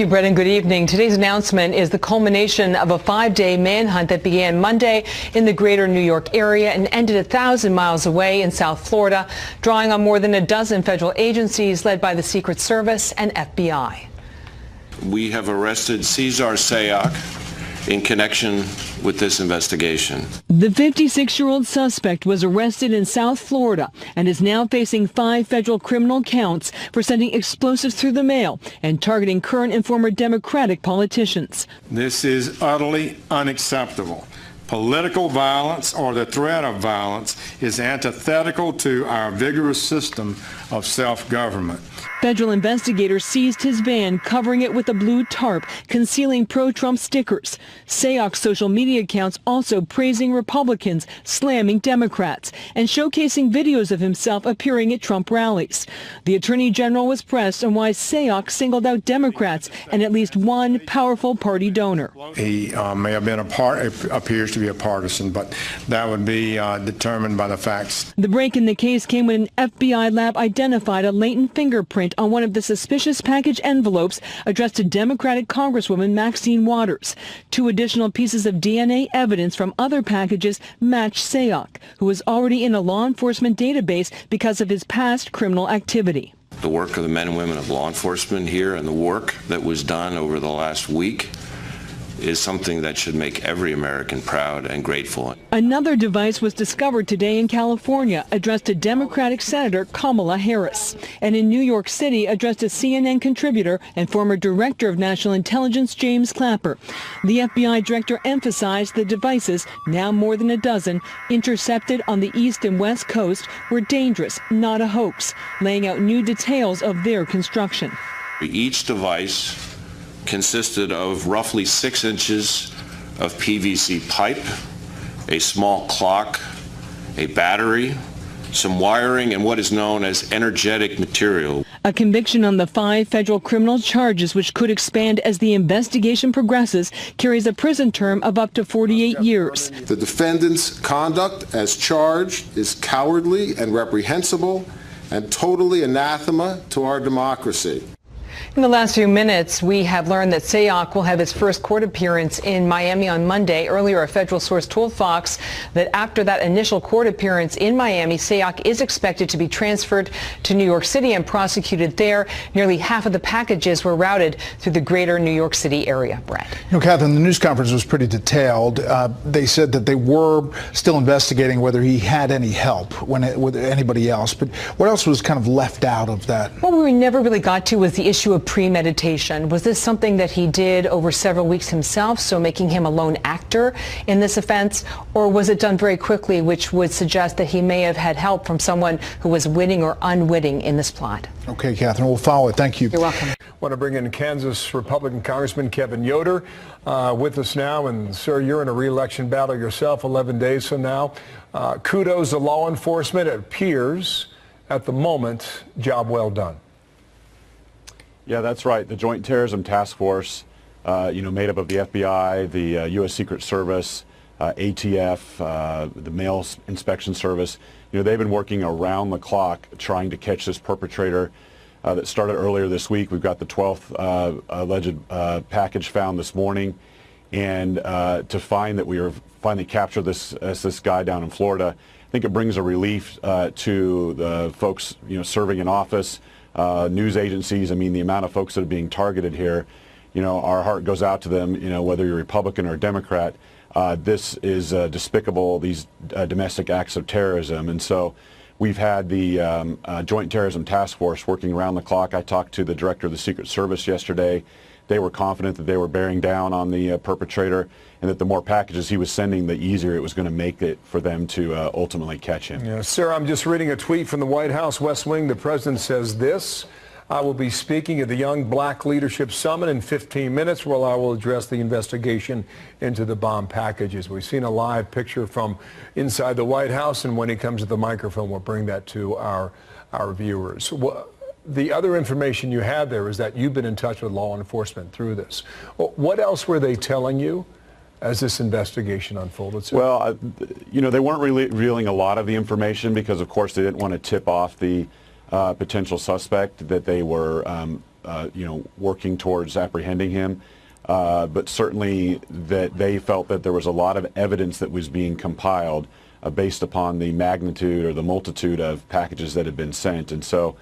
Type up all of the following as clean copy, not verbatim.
Brett, and good evening. Today's announcement is the culmination of a 5-day manhunt that began Monday in the greater New York area and ended 1,000 miles away in South Florida, drawing on more than a dozen federal agencies led by the Secret Service and FBI. We have arrested Cesar Sayoc in connection with this investigation. The 56-year-old suspect was arrested in South Florida and is now facing 5 federal criminal counts for sending explosives through the mail and targeting current and former Democratic politicians. This is utterly unacceptable. Political violence or the threat of violence is antithetical to our vigorous system of self-government. Federal investigators seized his van, covering it with a blue tarp, concealing pro-Trump stickers. Sayoc's social media accounts also praising Republicans, slamming Democrats, and showcasing videos of himself appearing at Trump rallies. The Attorney General was pressed on why Sayoc singled out Democrats and at least one powerful party donor. He may have been appears to be a partisan, but that would be determined by the facts. The break in the case came when an FBI lab identified a latent fingerprint on one of the suspicious package envelopes addressed to Democratic Congresswoman Maxine Waters. 2 additional pieces of DNA evidence from other packages matched Sayoc, who was already in a law enforcement database because of his past criminal activity. The work of the men and women of law enforcement here and the work that was done over the last week is something that should make every American proud and grateful. Another device was discovered today in California, addressed to Democratic Senator Kamala Harris, and in New York City addressed to CNN contributor and former Director of National Intelligence James Clapper. The FBI director emphasized the devices, now more than a dozen, intercepted on the East and West Coast, were dangerous, not a hoax, laying out new details of their construction. Each device consisted of roughly 6 inches of PVC pipe, a small clock, a battery, some wiring, and what is known as energetic material. A conviction on the 5 federal criminal charges, which could expand as the investigation progresses, carries a prison term of up to 48 years. The defendant's conduct as charged is cowardly and reprehensible and totally anathema to our democracy. In the last few minutes, we have learned that Sayoc will have his first court appearance in Miami on Monday. Earlier, a federal source told Fox that after that initial court appearance in Miami, Sayoc is expected to be transferred to New York City and prosecuted there. Nearly half of the packages were routed through the greater New York City area. Brett. You know, Catherine, the news conference was pretty detailed. They said that they were still investigating whether he had any help with anybody else. But what else was kind of left out of that? What we never really got to was the issue of premeditation. Was this something that he did over several weeks himself, so making him a lone actor in this offense, or was it done very quickly, which would suggest that he may have had help from someone who was witting or unwitting in this plot? Okay, Catherine, we'll follow it. Thank you. You're welcome. I want to bring in Kansas Republican Congressman Kevin Yoder with us now. And, sir, you're in a re-election battle yourself 11 days from now. Kudos to law enforcement. It appears, at the moment, job well done. Yeah, that's right. The Joint Terrorism Task Force, made up of the FBI, the U.S. Secret Service, ATF, the Mail Inspection Service, they've been working around the clock trying to catch this perpetrator that started earlier this week. We've got the 12th alleged package found this morning, and to find that we are finally captured this guy down in Florida, I think it brings a relief to the folks serving in office. News agencies, the amount of folks that are being targeted here, our heart goes out to them, whether you're Republican or Democrat. This is despicable, these domestic acts of terrorism. And so we've had the Joint Terrorism Task Force working around the clock. I talked to the director of the Secret Service yesterday. They were confident that they were bearing down on the perpetrator, and that the more packages he was sending, the easier it was going to make it for them to ultimately catch him. Yeah, sir, I'm just reading a tweet from the White House West Wing. The president says this: I will be speaking at the Young Black Leadership Summit in 15 minutes, where I will address the investigation into the bomb packages. We've seen a live picture from inside the White House, and when he comes to the microphone, we'll bring that to our viewers. The other information you have there is that you've been in touch with law enforcement through this. What else were they telling you as this investigation unfolded, sir? Well, they weren't really revealing a lot of the information because, of course, they didn't want to tip off the potential suspect that they were working towards apprehending him. But certainly that they felt that there was a lot of evidence that was being compiled based upon the magnitude or the multitude of packages that had been sent. And so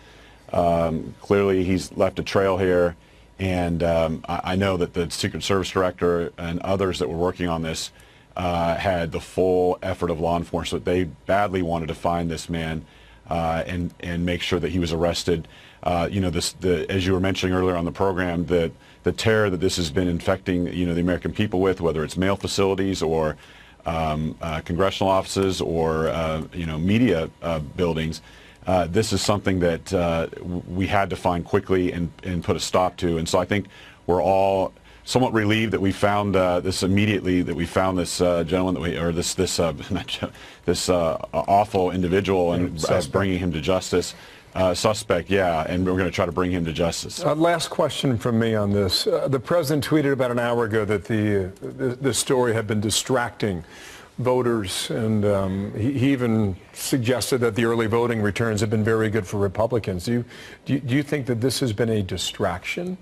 clearly he's left a trail here. And I know that the Secret Service director and others that were working on this had the full effort of law enforcement. They badly wanted to find this man and make sure that he was arrested. As you were mentioning earlier on the program, the terror that this has been infecting, the American people with, whether it's mail facilities or congressional offices or media buildings. This is something that we had to find quickly and put a stop to. And so I think we're all somewhat relieved that we found this immediately, that we found this gentleman, this awful individual, and bringing him to justice. Suspect, yeah, and we're going to try to bring him to justice. Last question from me on this. The president tweeted about an hour ago that the story had been distracting voters, and he even suggested that the early voting returns have been very good for Republicans. Do you think that this has been a distraction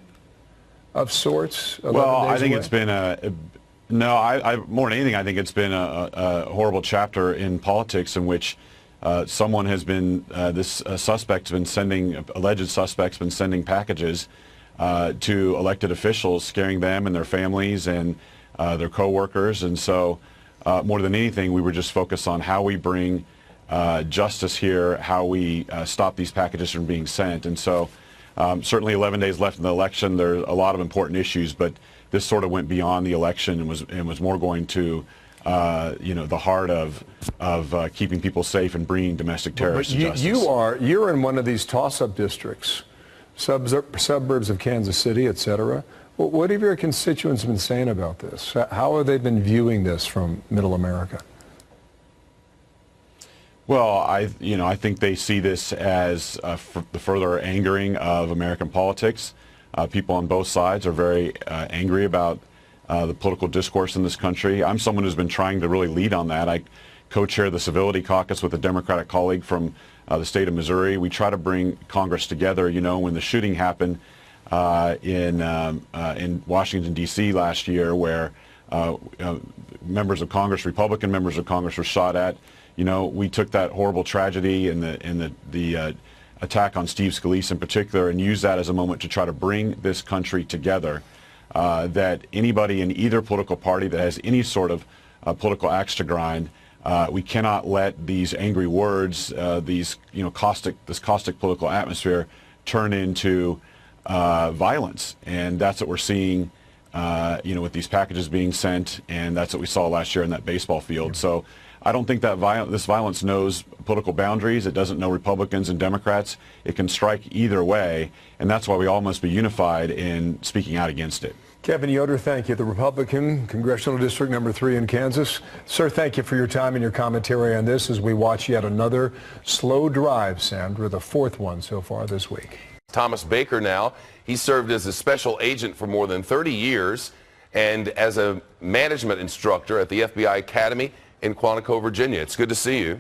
of sorts? Well, I think it's been more than anything, I think it's been a horrible chapter in politics in which someone has been, alleged suspect's been sending packages to elected officials, scaring them and their families and their co-workers. And so more than anything, we were just focused on how we bring justice here, how we stop these packages from being sent. And so certainly 11 days left in the election, there are a lot of important issues, but this sort of went beyond the election and was more going to the heart of keeping people safe and bringing domestic terrorists to justice. You're in one of these toss-up districts, suburbs of Kansas City, etc. What have your constituents been saying about this? How have they been viewing this from Middle America? Well, I think they see this as the further angering of American politics. People on both sides are very angry about the political discourse in this country. I'm someone who's been trying to really lead on that. I co-chair the Civility Caucus with a Democratic colleague from the state of Missouri. We try to bring Congress together. When the shooting happened in Washington, D.C. last year, where members of Congress, Republican members of Congress, were shot at, we took that horrible tragedy and the attack on Steve Scalise in particular and used that as a moment to try to bring this country together. That anybody in either political party that has any sort of political axe to grind, we cannot let these angry words, this caustic political atmosphere turn into violence. And that's what we're seeing, with these packages being sent, and that's what we saw last year in that baseball field. So I don't think that this violence knows political boundaries. It doesn't know Republicans and Democrats. It can strike either way, and that's why we all must be unified in speaking out against it. Kevin Yoder, thank you. The Republican Congressional District number 3 in Kansas. Sir, thank you for your time and your commentary on this as we watch yet another slow drive, Sandra, the 4th one so far this week. Thomas Baker now. He served as a special agent for more than 30 years and as a management instructor at the FBI Academy in Quantico, Virginia. It's good to see you.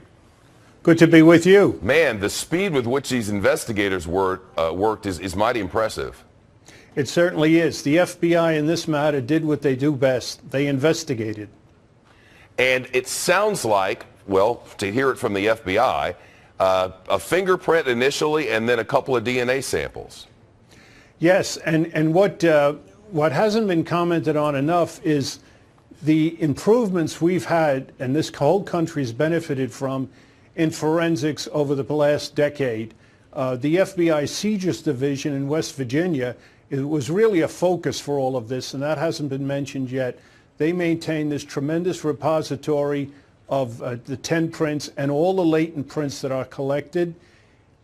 Good to be with you. Man, the speed with which these investigators worked is mighty impressive. It certainly is. The FBI in this matter did what they do best. They investigated. And it sounds like, well, to hear it from the FBI, a fingerprint initially and then a couple of DNA samples. Yes, and what hasn't been commented on enough is the improvements we've had, and this whole country's benefited from, in forensics over the last decade. The FBI CJIS division in West Virginia, it was really a focus for all of this, and that hasn't been mentioned yet. They maintain this tremendous repository of the 10 prints and all the latent prints that are collected.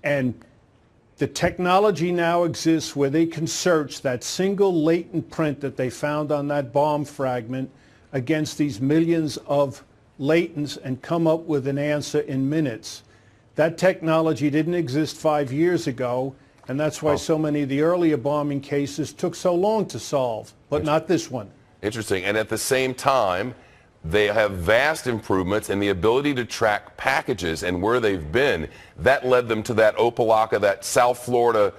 And the technology now exists where they can search that single latent print that they found on that bomb fragment against these millions of latents and come up with an answer in minutes. That technology didn't exist 5 years ago, and that's why so many of the earlier bombing cases took so long to solve, but not this one. Interesting. And at the same time, they have vast improvements in the ability to track packages and where they've been. That led them to that Opelika, that South Florida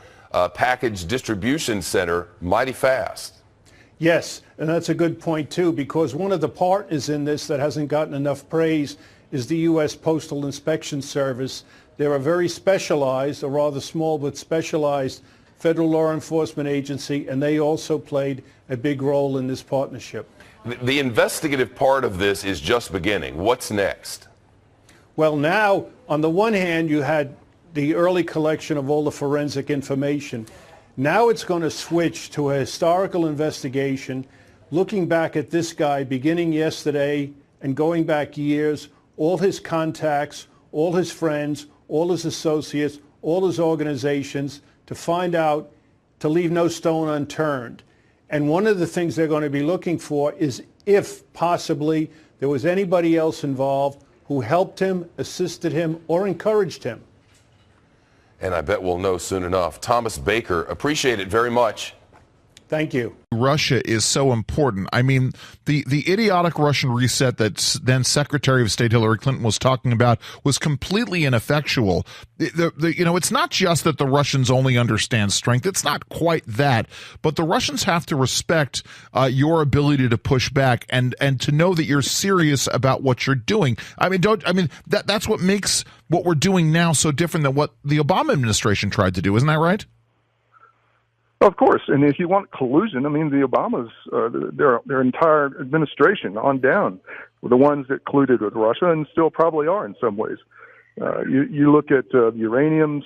package distribution center mighty fast. Yes, and that's a good point, too, because one of the partners in this that hasn't gotten enough praise is the U.S. Postal Inspection Service. They're a very specialized, or rather small but specialized, federal law enforcement agency, and they also played a big role in this partnership. The investigative part of this is just beginning. What's next? Well, now, on the one hand, you had the early collection of all the forensic information. Now it's going to switch to a historical investigation, looking back at this guy beginning yesterday and going back years, all his contacts, all his friends, all his associates, all his organizations, to find out, to leave no stone unturned. And one of the things they're going to be looking for is if possibly there was anybody else involved who helped him, assisted him, or encouraged him. And I bet we'll know soon enough. Thomas Baker, appreciate it very much. Thank you. Russia is so important. I mean, the idiotic Russian reset that then Secretary of State Hillary Clinton was talking about was completely ineffectual. It's not just that the Russians only understand strength. It's not quite that. But the Russians have to respect your ability to push back and to know that you're serious about what you're doing. That's what makes what we're doing now so different than what the Obama administration tried to do. Isn't that right? Of course, and if you want collusion, I mean, the Obamas, their entire administration on down were the ones that colluded with Russia, and still probably are in some ways. You look at the uranium,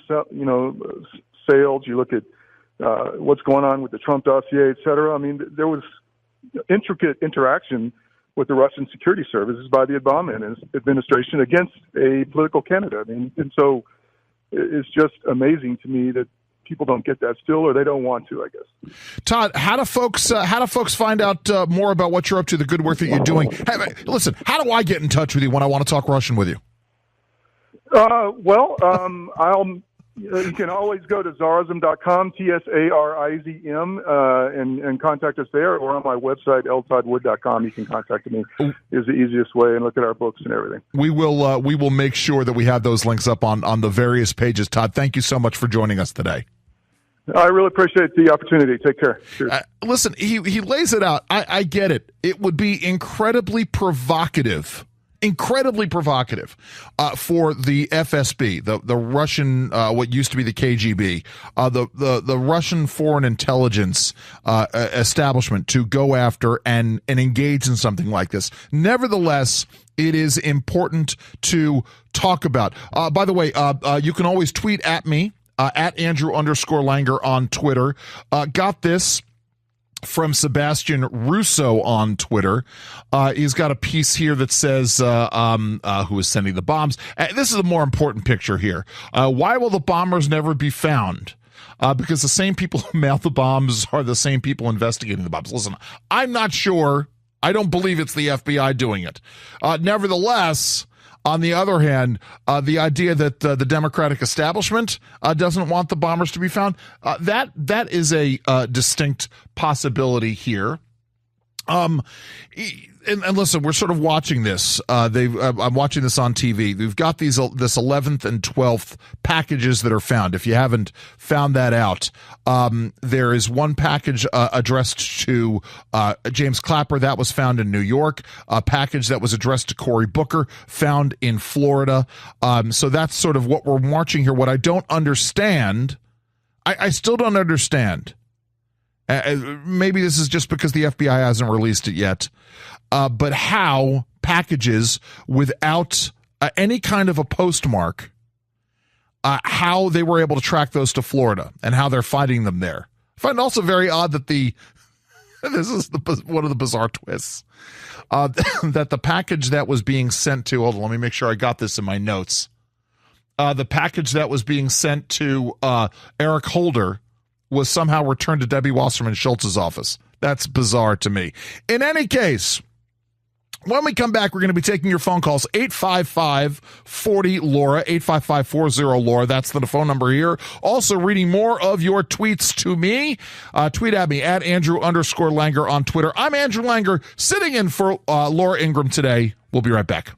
sales. You look at what's going on with the Trump dossier, et cetera. I mean, there was intricate interaction with the Russian security services by the Obama administration against a political candidate. And so it's just amazing to me that people don't get that still, or they don't want to, I guess. Todd, how do folks find out more about what you're up to, the good work that you're doing? Listen, how do I get in touch with you when I want to talk Russian with you? You can always go to Tsarizm.com, TSARIZM, and contact us there, or on my website, ltoddwood.com. You can contact me. Is the easiest way, and look at our books and everything. We will make sure that we have those links up on the various pages. Todd, thank you so much for joining us today. I really appreciate the opportunity. Take care. Cheers. Listen, he lays it out. I get it. It would be incredibly provocative for the FSB, the Russian, what used to be the KGB, the Russian foreign intelligence establishment to go after and engage in something like this. Nevertheless, it is important to talk about. By the way, you can always tweet at me, at Andrew_Langer on Twitter. Got this from Sebastian Russo on Twitter. He's got a piece here that says, who is sending the bombs? This is a more important picture here. Why will the bombers never be found? Because the same people who mailed the bombs are the same people investigating the bombs. Listen, I'm not sure. I don't believe it's the FBI doing it. Nevertheless, on the other hand, the idea that the Democratic establishment doesn't want the bombers to be found, that is a distinct possibility here. And listen, we're sort of watching this. I'm watching this on TV. We've got this 11th and 12th packages that are found. If you haven't found that out, there is one package addressed to James Clapper that was found in New York. A package that was addressed to Cory Booker found in Florida. So that's sort of what we're watching here. What I don't understand, I still don't understand. Maybe this is just because the FBI hasn't released it yet. But how packages without any kind of a postmark, how they were able to track those to Florida and how they're finding them there. I find it also very odd that this is one of the bizarre twists, that the package that was being sent to, hold on, let me make sure I got this in my notes. The package that was being sent to Eric Holder was somehow returned to Debbie Wasserman Schultz's office. That's bizarre to me. In any case, when we come back, we're going to be taking your phone calls, 855-40-LAURA, 855-40-LAURA. That's the phone number here. Also reading more of your tweets to me. Tweet at me, at Andrew_Langer on Twitter. I'm Andrew Langer, sitting in for Laura Ingraham today. We'll be right back.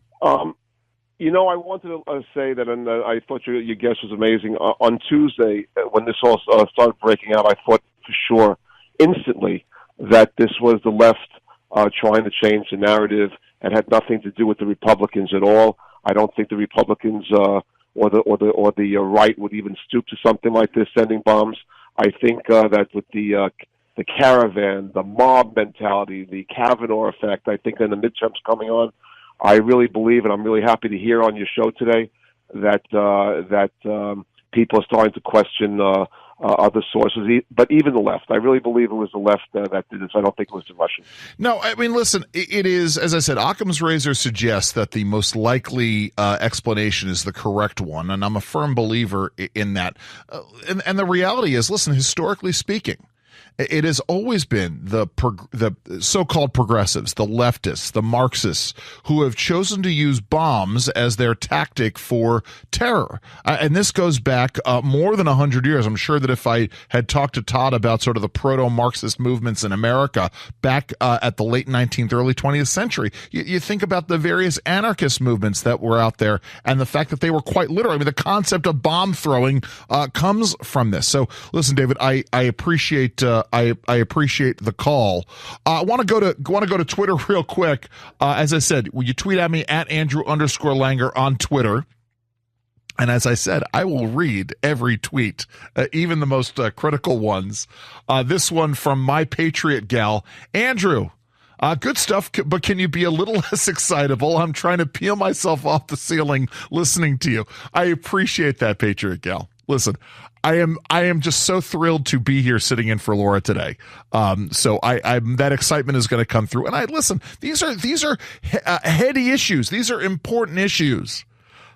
I wanted to say that, and I thought your guest was amazing. On Tuesday, when this all started breaking out, I thought for sure, instantly, that this was the left trying to change the narrative and had nothing to do with the Republicans at all. I don't think the Republicans or the right would even stoop to something like this, sending bombs. I think that with the caravan, the mob mentality, the Kavanaugh effect, I think in the midterms coming on, I really believe, and I'm really happy to hear on your show today, that people are starting to question other sources, but even the left. I really believe it was the left that did this. I don't think it was the Russians. No, I mean, listen, it is, as I said, Occam's razor suggests that the most likely explanation is the correct one, and I'm a firm believer in that. And the reality is, listen, historically speaking, it has always been the so-called progressives, the leftists, the Marxists, who have chosen to use bombs as their tactic for terror. And this goes back more than 100 years. I'm sure that if I had talked to Todd about sort of the proto-Marxist movements in America back at the late 19th, early 20th century, you think about the various anarchist movements that were out there and the fact that they were quite literal. I mean, the concept of bomb throwing comes from this. So listen, David, I appreciate I appreciate the call. I want to go to Twitter real quick. As I said, will you tweet at me at Andrew_Langer on Twitter? And as I said, I will read every tweet, even the most critical ones. This one from My Patriot Gal. Andrew, good stuff, but can you be a little less excitable? I'm trying to peel myself off the ceiling listening to you. I appreciate that, Patriot Gal. Listen, I am just so thrilled to be here sitting in for Laura today. So that excitement is going to come through. And listen, these are heady issues. These are important issues.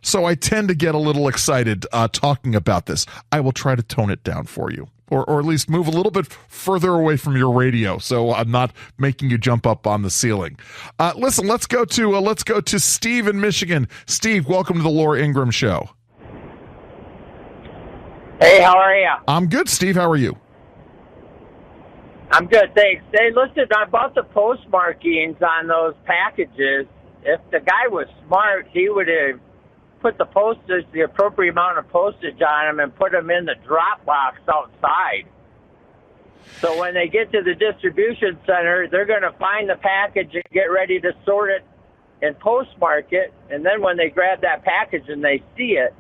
So I tend to get a little excited talking about this. I will try to tone it down for you, or at least move a little bit further away from your radio, so I'm not making you jump up on the ceiling. Listen, let's go to Steve in Michigan. Steve, welcome to the Laura Ingraham Show. Hey, how are you? I'm good, Steve. How are you? I'm good, thanks. Hey, listen, about the postmarkings on those packages, if the guy was smart, he would have put the postage, the appropriate amount of postage on them and put them in the drop box outside. So when they get to the distribution center, they're going to find the package and get ready to sort it and postmark it. And then when they grab that package and they see it,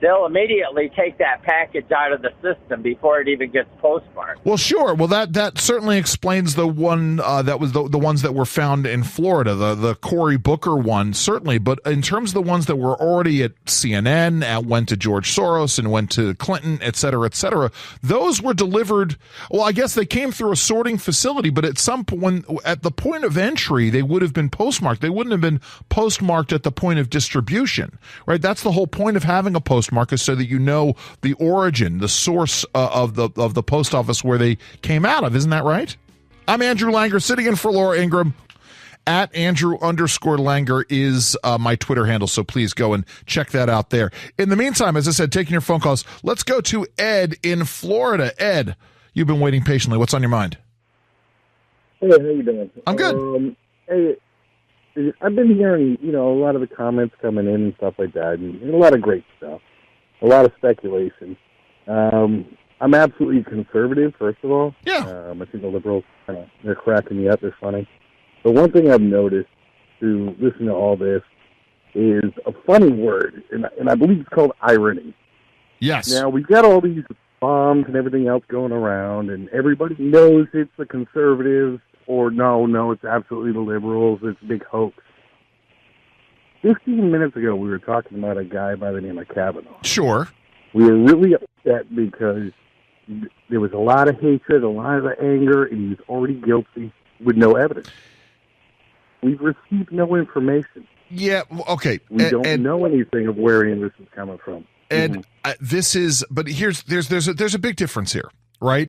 they'll immediately take that package out of the system before it even gets postmarked. Well, sure. Well, that certainly explains the one that was the ones that were found in Florida, the Cory Booker one, certainly. But in terms of the ones that were already at CNN, went to George Soros and went to Clinton, et cetera, those were delivered. Well, I guess they came through a sorting facility, but at some point, at the point of entry, they would have been postmarked. They wouldn't have been postmarked at the point of distribution, right? That's the whole point of having a postmark, is so that you know the origin, the source of the post office where they came out of. Isn't that right? I'm Andrew Langer, sitting in for Laura Ingraham. At Andrew_Langer is my Twitter handle, so please go and check that out there. In the meantime, as I said, taking your phone calls, let's go to Ed in Florida. Ed, you've been waiting patiently. What's on your mind? Hey, how you doing? I'm good. Hey, I've been hearing, a lot of the comments coming in and stuff like that, and a lot of great stuff. A lot of speculation. I'm absolutely conservative, first of all. Yeah. I think the liberals, they're cracking me up. They're funny. But one thing I've noticed to listen to all this is a funny word, and I believe it's called irony. Yes. Now, we've got all these bombs and everything else going around, and everybody knows it's the conservatives, or no, it's absolutely the liberals. It's a big hoax. 15 minutes ago, we were talking about a guy by the name of Kavanaugh. Sure. We were really upset because there was a lot of hatred, a lot of anger, and he was already guilty with no evidence. We've received no information. Yeah, okay. We don't know anything of where any of this is coming from. And this is, but there's a big difference here, right?